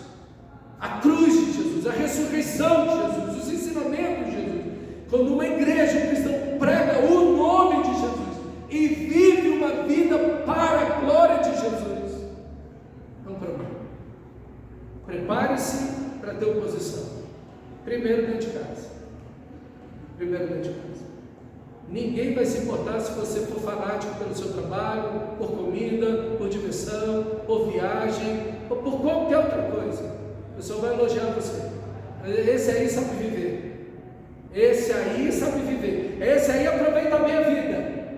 a cruz de Jesus, a ressurreição de Jesus, os ensinamentos de Jesus, quando uma igreja cristã prega o nome de Jesus e vive uma vida para a glória de Jesus, é um problema. Prepare-se para ter oposição. Primeiro dentro de casa. Ninguém vai se importar se você for fanático pelo seu trabalho, por comida, por diversão, por viagem, ou por qualquer outra coisa. O pessoal vai elogiar você. Esse aí sabe viver. Esse aí sabe viver. Esse aí aproveita a minha vida.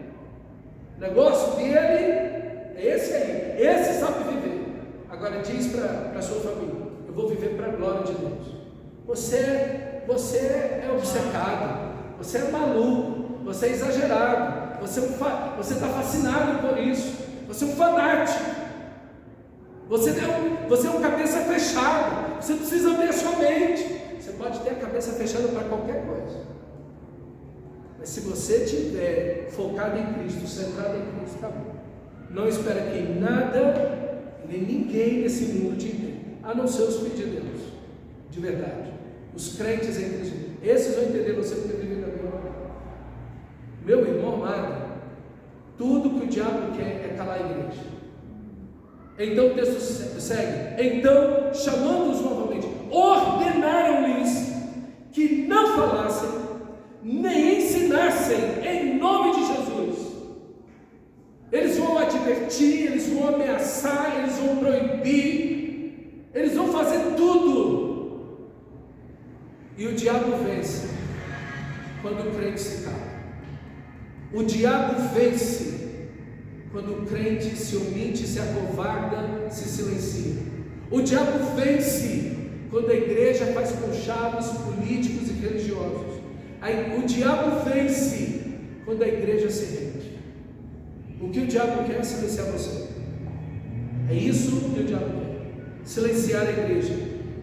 O negócio dele é esse aí. Esse sabe viver. Agora diz para a sua família: eu vou viver para a glória de Deus. Você é obcecado. Você é maluco. Você é exagerado. Você está fascinado por isso. Você é um fanático. Você é um cabeça fechada. Você precisa abrir a sua mente. Você pode ter a cabeça fechada para qualquer coisa, mas se você estiver focado em Cristo, centrado em Cristo, acabou. Não espera que nada, nem ninguém nesse mundo te entenda, a não ser os filhos de Deus, de verdade, os crentes em Cristo. Esses vão entender você porque vivem na minha hora. Meu irmão amado, tudo que o diabo quer é calar a igreja, Então o texto segue: então, chamando-os novamente, ordenaram-lhes que não falassem, nem ensinassem em nome de Jesus. Eles vão advertir, eles vão ameaçar, eles vão proibir, eles vão fazer tudo. E o diabo vence quando o crente se cala. O diabo vence quando o crente se omite, se acovarda, se silencia. O diabo vence quando a igreja faz conchados políticos e religiosos. O diabo vence quando a igreja se rende. O que o diabo quer é silenciar você. É isso que o diabo quer: silenciar a igreja.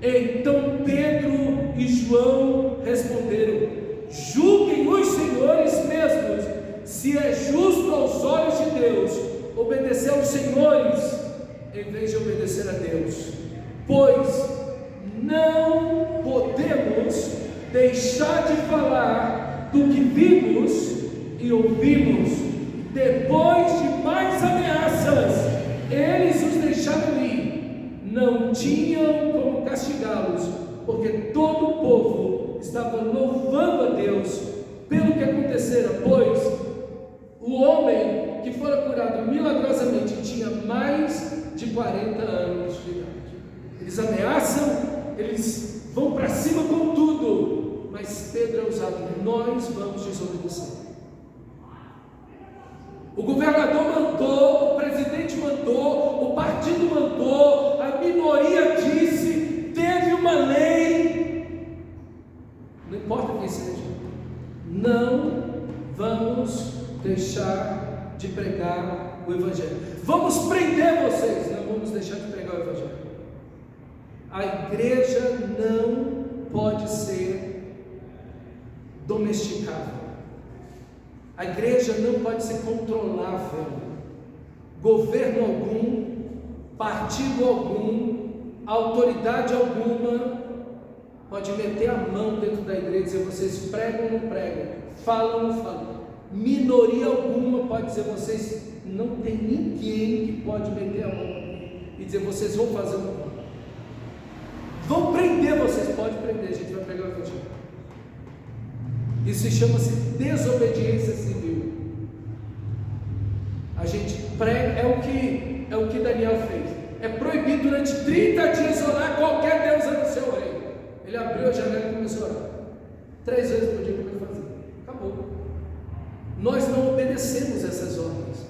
Então Pedro e João responderam: julguem os senhores mesmos se é justo aos olhos de Deus obedecer aos senhores em vez de obedecer a Deus, pois não podemos deixar de falar do que vimos e ouvimos. Depois de mais ameaças, eles os deixaram ir. Não tinham como castigá-los, porque todo o povo estava louvando a Deus pelo que acontecera, pois o homem que fora curado milagrosamente tinha mais de 40 anos de idade. Eles ameaçam, eles vão para cima com tudo, mas Pedro é usado: nós vamos desobedecer. O governador mandou, o presidente mandou, o partido mandou, a minoria disse, teve uma lei. Não importa quem seja, não vamos deixar de pregar o Evangelho. Vamos prender vocês, não vamos deixar de pregar o Evangelho. A igreja não pode ser domesticável. A igreja não pode ser controlável. Governo algum, partido algum, autoridade alguma pode meter a mão dentro da igreja e dizer: vocês pregam ou não pregam, falam ou não falam. Minoria alguma pode dizer: vocês, não tem ninguém que pode meter a mão e dizer: vocês vão fazer ou não vão. Vão prender vocês, pode prender, a gente vai pregar o Evangelho. Isso chama-se desobediência civil. A gente prega, é o que Daniel fez. É proibido durante 30 dias orar qualquer Deus a não ser o rei. Ele abriu a janela e começou a orar 3 vezes por dia, como ele fazia. Acabou. Nós não obedecemos essas ordens,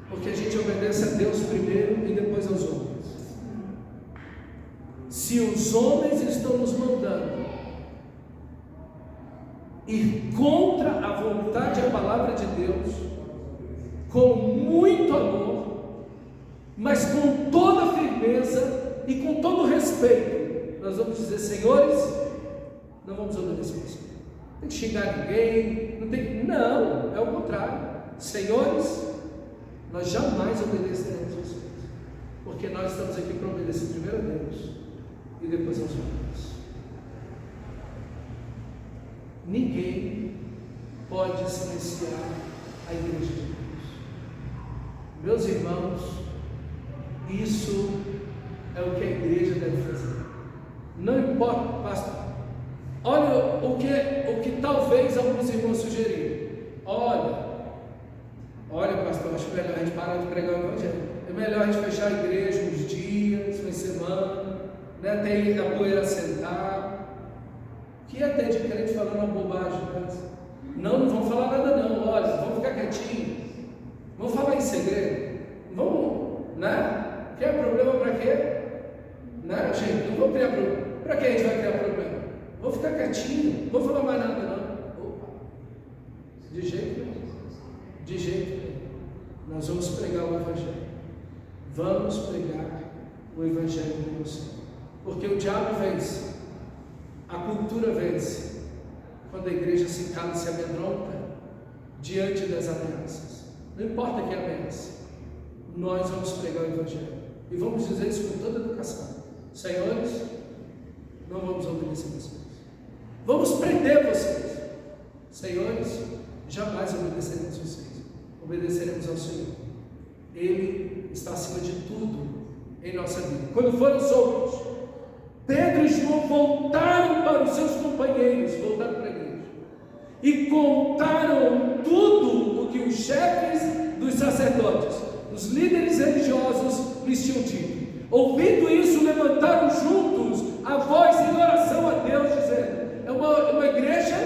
porque a gente obedece a Deus primeiro e depois aos homens. Se os homens estão nos mandando ir contra a vontade e a palavra de Deus, com muito amor, mas com toda firmeza e com todo respeito, nós vamos dizer: senhores, não vamos obedecer isso. Não tem que xingar ninguém, não, é o contrário. Senhores, nós jamais obedeceremos vocês, porque nós estamos aqui para obedecer primeiro a Deus e depois aos homens. Ninguém pode silenciar a igreja de Deus. Meus irmãos, isso é o que a igreja deve fazer. Não importa, pastor. Olha o que talvez alguns irmãos sugeriram. Olha, pastor, acho melhor a gente parar de pregar o Evangelho. É melhor a gente fechar a igreja uns dias, uma semana, né, até a poeira sentar. Que até de crente falando uma bobagem, né? Não vamos falar nada não, olha, vamos ficar quietinho, vamos falar em segredo, vamos, né? Quer problema para quê? Né, gente? Não vamos criar problema. Para que a gente vai criar problema? Vamos ficar quietinho, não vamos falar mais nada não. Opa. De jeito nenhum. Nós vamos pregar o Evangelho. Vamos pregar o Evangelho de você, porque o diabo vence. A cultura vence quando a igreja se cala e se amedronta diante das ameaças. Não importa que ameaça, nós vamos pregar o Evangelho e vamos dizer isso com toda educação: senhores, não vamos obedecer vocês, vamos prender vocês. Senhores, jamais obedeceremos vocês, obedeceremos ao Senhor. Ele está acima de tudo em nossa vida. Quando foram soltos, Pedro e João voltaram para os seus companheiros, voltaram para a igreja, e contaram tudo o que os chefes dos sacerdotes, os líderes religiosos, lhes tinham dito. Ouvindo isso, levantaram juntos a voz em oração a Deus, dizendo: é uma igreja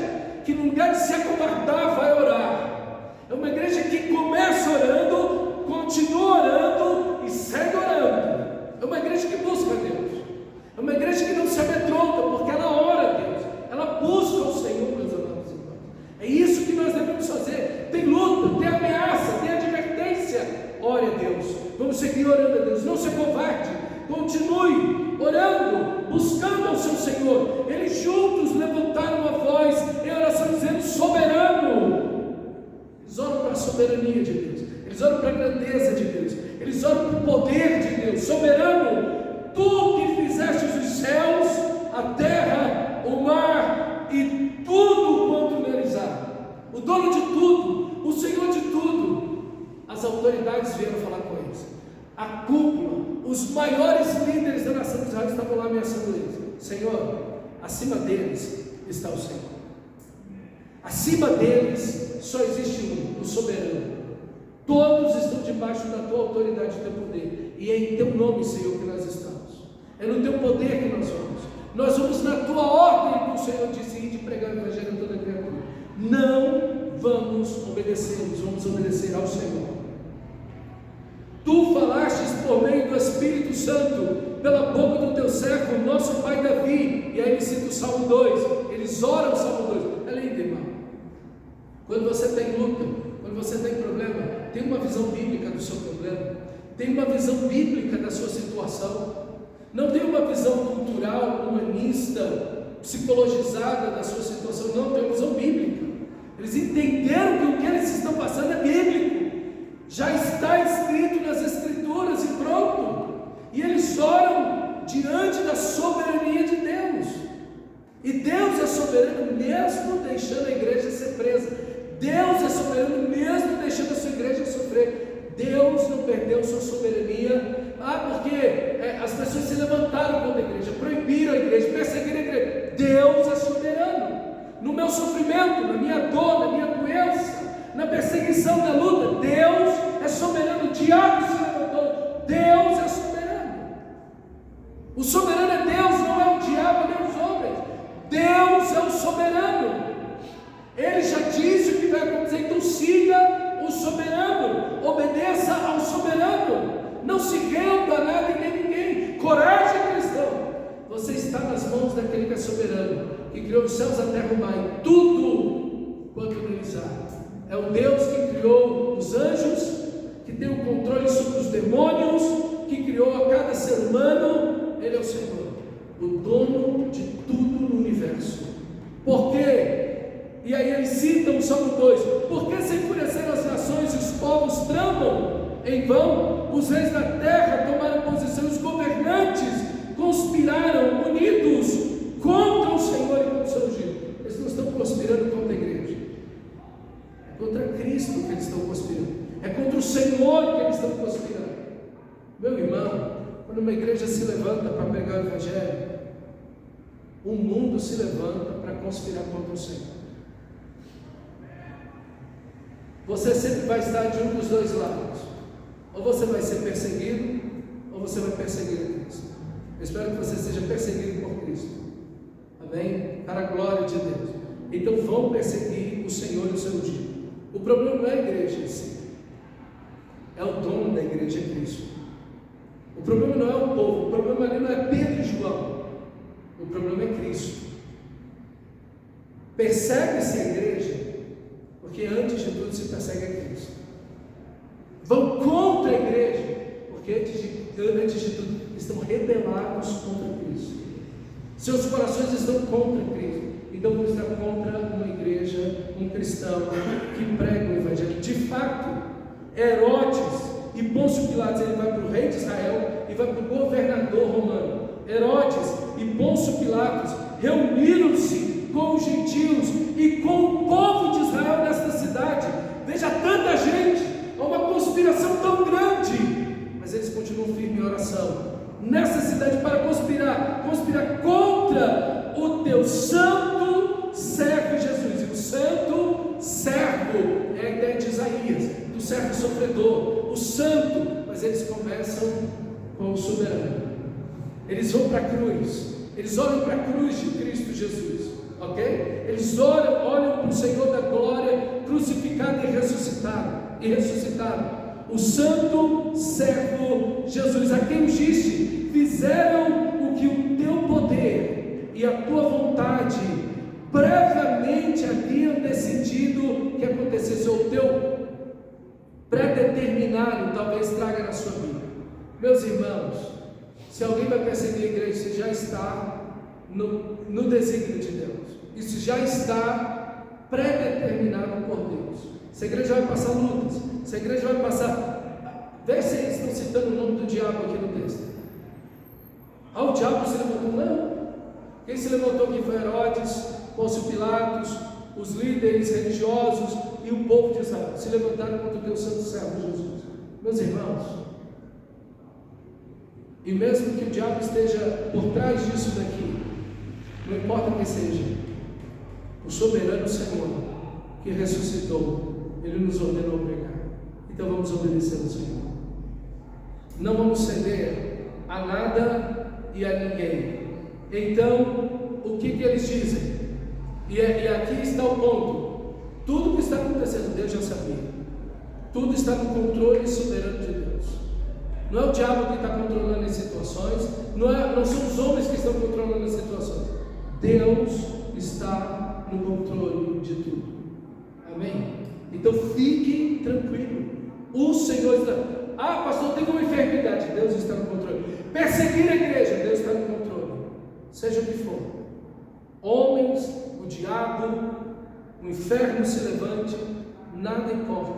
que, no lugar de se acovardar, vai orar. É uma igreja que começa orando, continua orando e segue orando. É uma igreja que busca Deus. É uma igreja que não se amedronta, porque ela ora a Deus, ela busca o Senhor, meus amados irmãos. É isso que nós devemos fazer. Tem luta, tem ameaça, tem advertência. Ore a Deus, vamos seguir orando a Deus. Não se covarde, continue orando, buscando ao seu Senhor. Eles juntos levantaram a voz em oração, dizendo: soberano. Eles oram para a soberania de Deus, eles oram para a grandeza de Deus, eles oram para o poder de Deus. Soberano, tu que fizeste os céus, a terra, o mar e tudo quanto neles há, o dono de tudo, o Senhor de tudo. As autoridades vieram falar com eles. A cúpula, os maiores líderes da nação de Israel estavam lá ameaçando eles: Senhor, acima deles está o Senhor. Acima deles só existe um, o soberano. Todos estão debaixo da tua autoridade e do teu poder, e é em teu nome, Senhor, que nós estamos. É no teu poder que nós vamos. Nós vamos na tua ordem, que o Senhor disse: ir de pregar o evangelho a toda criatura. Não vamos obedecê-los, vamos obedecer ao Senhor. Tu falastes por meio do Espírito Santo, pela boca do teu servo, nosso pai Davi. E aí ele cita o Salmo 2, eles oram o Salmo 2. É lindo, irmão. Quando você tem luta, quando você tem problema, tem uma visão bíblica do seu problema, tem uma visão bíblica da sua situação, não tem uma visão cultural, humanista, psicologizada da sua situação, não, tem uma visão bíblica. Eles entenderam que o que eles estão passando é bíblico, já está escrito nas Escrituras e pronto, e eles oram diante da soberania de Deus. E Deus é soberano mesmo deixando a igreja ser presa. Deus é soberano mesmo deixando a sua igreja sofrer. Deus não perdeu sua soberania. Porque as pessoas se levantaram contra a igreja, proibiram a igreja, perseguiram a igreja. Deus é soberano. No meu sofrimento, na minha dor, na minha doença, na perseguição, na luta, Deus é soberano. O diabo se levantou, Deus é soberano. O soberano é Deus, não é o diabo nem os homens. Deus é o soberano. Ele já disse o que vai acontecer, então siga o soberano, obedeça ao soberano, não se renda a nada e nem ninguém. Coragem, cristão, você está nas mãos daquele que é soberano, que criou os céus, a terra e o mar, e tudo quanto neles há. É o Deus que criou os anjos, que tem o controle sobre os demônios, que criou a cada ser humano. Ele é o Senhor, o dono de tudo no universo. Por quê? E aí eles citam o Salmo 2: por que se enfureceram as nações e os povos tramam em vão? Os reis da terra tomaram posição, os governantes conspiraram unidos contra o Senhor e contra o seu ungido. Eles não estão conspirando contra a igreja, é contra Cristo que eles estão conspirando, é contra o Senhor que eles estão conspirando. Meu irmão, quando uma igreja se levanta para pregar o evangelho, o mundo se levanta para conspirar contra o Senhor. Você sempre vai estar de um dos dois lados. Ou você vai ser perseguido, ou você vai perseguir a Cristo. Eu espero que você seja perseguido por Cristo. Amém? Para a glória de Deus. Então vão perseguir o Senhor e o seu ungido. O problema não é a igreja em si, é o dono da igreja, é Cristo. O problema não é o povo, o problema ali não é Pedro e João, o problema é Cristo. Persegue-se a igreja, porque antes de tudo se persegue a Cristo. Vão contra a igreja, porque antes de tudo estão rebelados contra Cristo. Seus corações estão contra Cristo. Então você está contra uma igreja, um cristão que prega o evangelho. De fato, Herodes e Pôncio Pilatos, ele vai para o rei de Israel e vai para o governador romano. Herodes e Pôncio Pilatos reuniram-se com os gentios e com o povo de Israel nesta cidade. Veja tanta gente, há uma conspiração tão grande, mas eles continuam firmes em oração. cidade para conspirar contra o teu santo servo Jesus. E o santo servo é a ideia de Isaías, do servo sofredor, o santo. Mas eles começam com o soberano. Eles vão para a cruz, eles olham para a cruz de Cristo Jesus, ok? Eles olham para o Senhor da glória, crucificado e ressuscitado. O santo servo Jesus, a quem ungiste, fizeram o que o teu poder e a tua vontade previamente haviam decidido que acontecesse, ou o teu predeterminado, talvez traga na sua vida. Meus irmãos, se alguém vai perseguir a igreja, você já está no desígnio de Deus. Isso já está predeterminado por Deus. Essa igreja vai passar lutas, essa igreja vai passar. Vê se eles estão citando o nome do diabo aqui no texto. O diabo se levantou? Não. Quem se levantou aqui foi Herodes, Pôncio Pilatos, os líderes religiosos e o povo de Israel. Se levantaram contra o teu santo servo Jesus. Meus irmãos, e mesmo que o diabo esteja por trás disso daqui, não importa quem seja, o soberano Senhor que ressuscitou, Ele nos ordenou pregar. Então vamos obedecer ao Senhor. Não vamos ceder a nada e a ninguém. Então, o que eles dizem? E aqui está o ponto. Tudo que está acontecendo, Deus já sabia. Tudo está no controle soberano de Deus. Não é o diabo que está controlando as situações, não são os homens que estão controlando as situações. Deus está no controle de tudo. Amém? Então fique tranquilo. O Senhor está. Pastor, tem uma enfermidade. Deus está no controle. Perseguir a igreja, Deus está no controle. Seja o que for. Homens, o diabo, o inferno se levante, nada importa.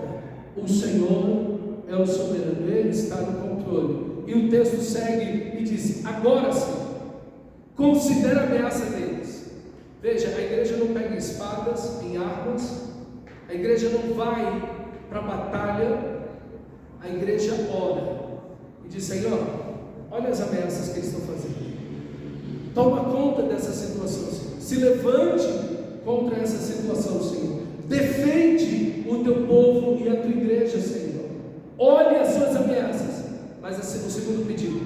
O Senhor é o soberano, Ele está no controle. E o texto segue e diz: agora sim, considera a ameaça deles. Veja, a igreja não pega espadas em armas, a igreja não vai para a batalha, a igreja ora e diz: Senhor, olha as ameaças que eles estão fazendo, toma conta dessa situação, Senhor. Se levante contra essa situação, Senhor. Defende o teu povo e a tua igreja, Senhor. Olhe as suas ameaças. Mas o segundo pedido: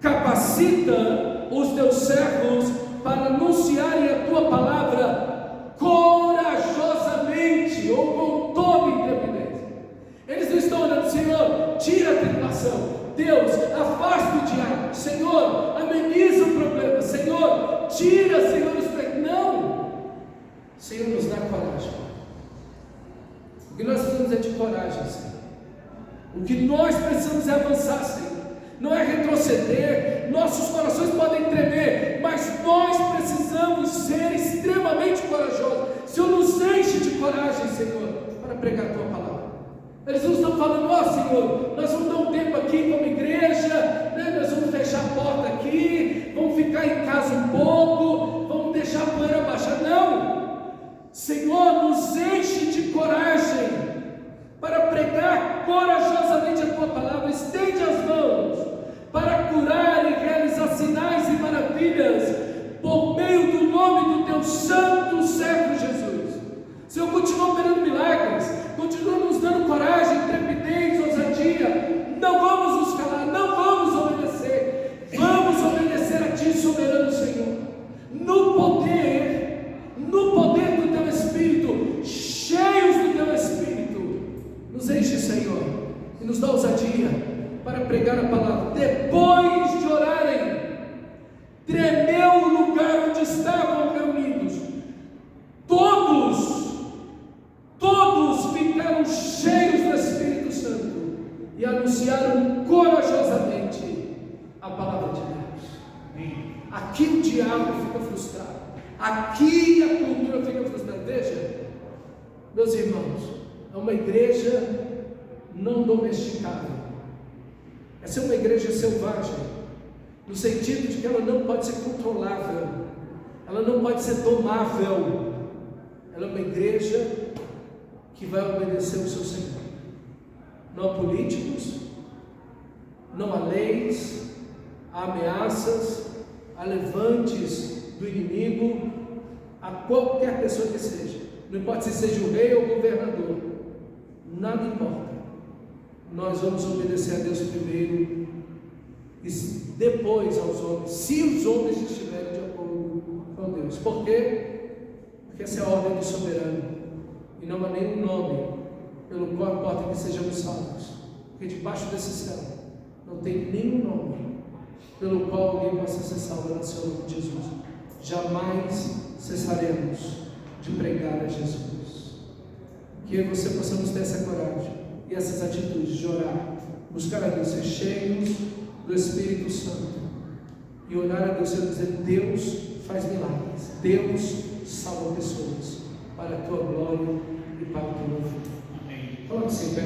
capacita os teus servos para anunciarem a tua palavra corajosamente, ou com toda intrepidez. Eles não estão orando: Senhor, tira a tribulação, Deus, afasta o diabo, Senhor, ameniza o problema, Senhor, tira, Senhor, os pecados. Não, Senhor, nos dá coragem. O que nós precisamos é de coragem, Senhor. O que nós precisamos é avançar, Senhor. Não é retroceder. Nossos corações podem tremer, mas nós precisamos ser extremamente corajosos. Senhor, nos enche de coragem, Senhor, para pregar a tua palavra. Eles não estão falando: Senhor, nós vamos dar um tempo aqui como igreja, né? Nós vamos fechar a porta aqui, vamos ficar em casa um pouco, vamos deixar a poeira baixar. Não, Senhor, nos enche de coragem para pregar corajosamente a tua palavra. Estende as mãos para curar e realizar sinais e maravilhas por meio do nome do teu santo servo Jesus. Senhor, continua operando milagres, continua nos dando coragem, intrepidez, ousadia. Não vamos nos calar, não vamos obedecer. Vamos obedecer a ti, soberano Senhor, no poder do teu Espírito, cheios do teu Espírito. Nos enche, Senhor, e nos dá ousadia para pregar a palavra. Depois de orarem, tremeu o lugar onde estavam reunidos. Todos ficaram cheios do Espírito Santo e anunciaram corajosamente a palavra de Deus. Aqui o diabo fica frustrado, aqui a cultura fica frustrada. Veja, meus irmãos, é uma igreja não domesticável. Essa é uma igreja selvagem, no sentido de que ela não pode ser controlável, ela não pode ser domável. Ela é uma igreja que vai obedecer o seu Senhor. Não há políticos, não há leis, há a ameaças, a levantes do inimigo, a qualquer pessoa que seja. Não importa se seja o rei ou o governador, nada importa. Nós vamos obedecer a Deus primeiro e depois aos homens, se os homens estiverem de acordo com Deus. Por quê? Porque essa é a ordem do soberano, e não há nenhum nome pelo qual importa que sejamos salvos, porque debaixo desse céu não tem nenhum nome pelo qual alguém possa ser salvo no seu nome de Jesus. Jamais cessaremos de pregar a Jesus. Que você possamos ter essa coragem e essas atitudes de orar, buscar a Deus, ser cheios do Espírito Santo e orar a Deus e dizer: Deus faz milagres, Deus salva pessoas para a tua glória e para o teu nome. Amém. Coloque-se em pé.